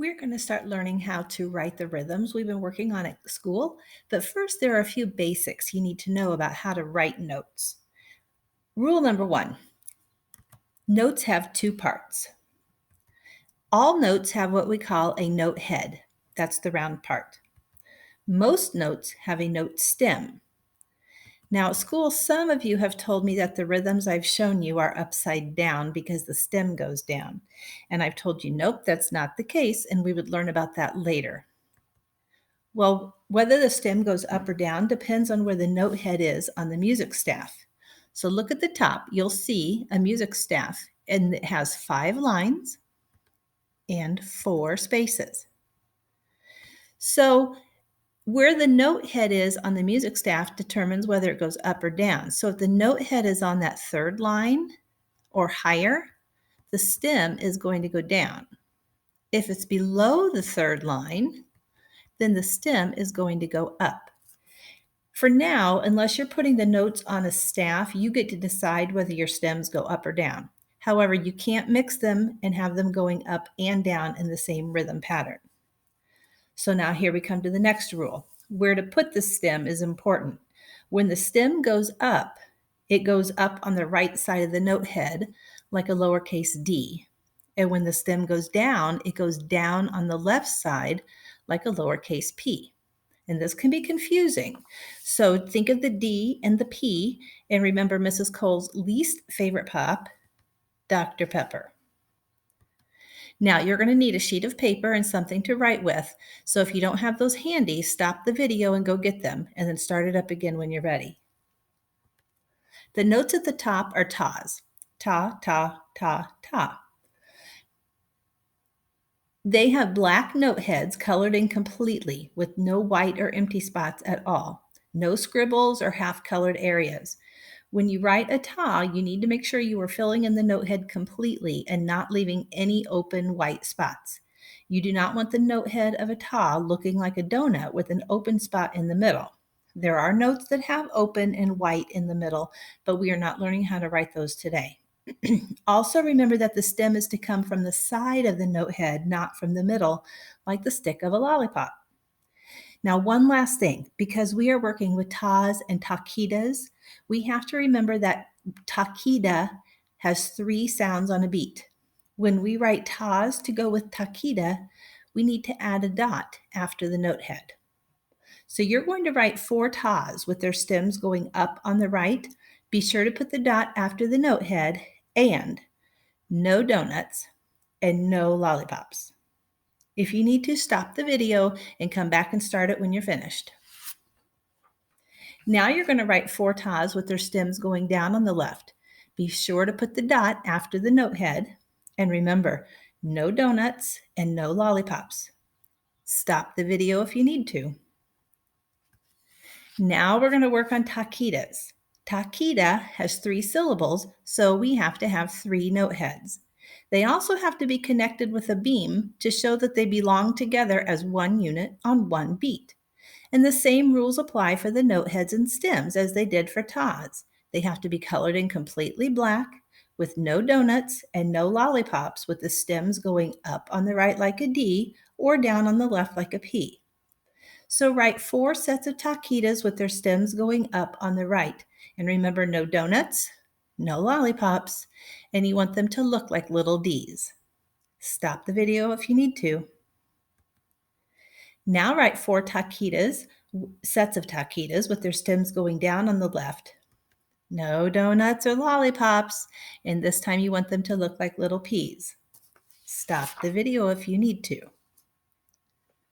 We're going to start learning how to write the rhythms we've been working on at school. But first, there are a few basics you need to know about how to write notes. Rule number one, notes have two parts. All notes have what we call a note head. That's the round part. Most notes have a note stem. Now, at school, some of you have told me that the rhythms I've shown you are upside down because the stem goes down. And I've told you, nope, that's not the case, and we would learn about that later. Well, whether the stem goes up or down depends on where the note head is on the music staff. So look at the top, you'll see a music staff, and it has 5 lines and 4 spaces. So where the note head is on the music staff determines whether it goes up or down. So if the note head is on that 3rd line or higher, the stem is going to go down. If it's below the 3rd line, then the stem is going to go up. For now, unless you're putting the notes on a staff, you get to decide whether your stems go up or down. However, you can't mix them and have them going up and down in the same rhythm pattern. So now here we come to the next rule. Where to put the stem is important. When the stem goes up, it goes up on the right side of the note head, like a lowercase d. And when the stem goes down, it goes down on the left side, like a lowercase p. And this can be confusing. So think of the D and the P, and remember Mrs. Cole's least favorite pop, Dr. Pepper. Now you're going to need a sheet of paper and something to write with. So if you don't have those handy, stop the video and go get them, and then start it up again when you're ready. The notes at the top are tas. Ta, ta, ta, ta. They have black note heads colored in completely with no white or empty spots at all, no scribbles or half-colored areas. When you write a ta, you need to make sure you are filling in the note head completely and not leaving any open white spots. You do not want the note head of a ta looking like a donut with an open spot in the middle. There are notes that have open and white in the middle, but we are not learning how to write those today. Also remember that the stem is to come from the side of the note head, not from the middle, like the stick of a lollipop. Now, one last thing, because we are working with tas and taquitas, we have to remember that taquita has 3 sounds on a beat. When we write tas to go with taquita, we need to add a dot after the note head. So you're going to write 4 tas with their stems going up on the right. Be sure to put the dot after the note head, and no donuts and no lollipops. If you need to, stop the video and come back and start it when you're finished. Now you're going to write 4 tas with their stems going down on the left. Be sure to put the dot after the note head, and remember, no donuts and no lollipops. Stop the video if you need to. Now we're going to work on taquitas. Taquita has 3 syllables, so we have to have 3 note heads. They also have to be connected with a beam to show that they belong together as one unit on one beat. And the same rules apply for the note heads and stems as they did for tas. They have to be colored in completely black with no donuts and no lollipops, with the stems going up on the right like a D or down on the left like a P. So write 4 sets of taquitas with their stems going up on the right. And remember, no donuts, no lollipops, and you want them to look like little D's. Stop the video if you need to. Now write 4 taquitas, sets of taquitas with their stems going down on the left. No donuts or lollipops, and this time you want them to look like little peas. Stop the video if you need to.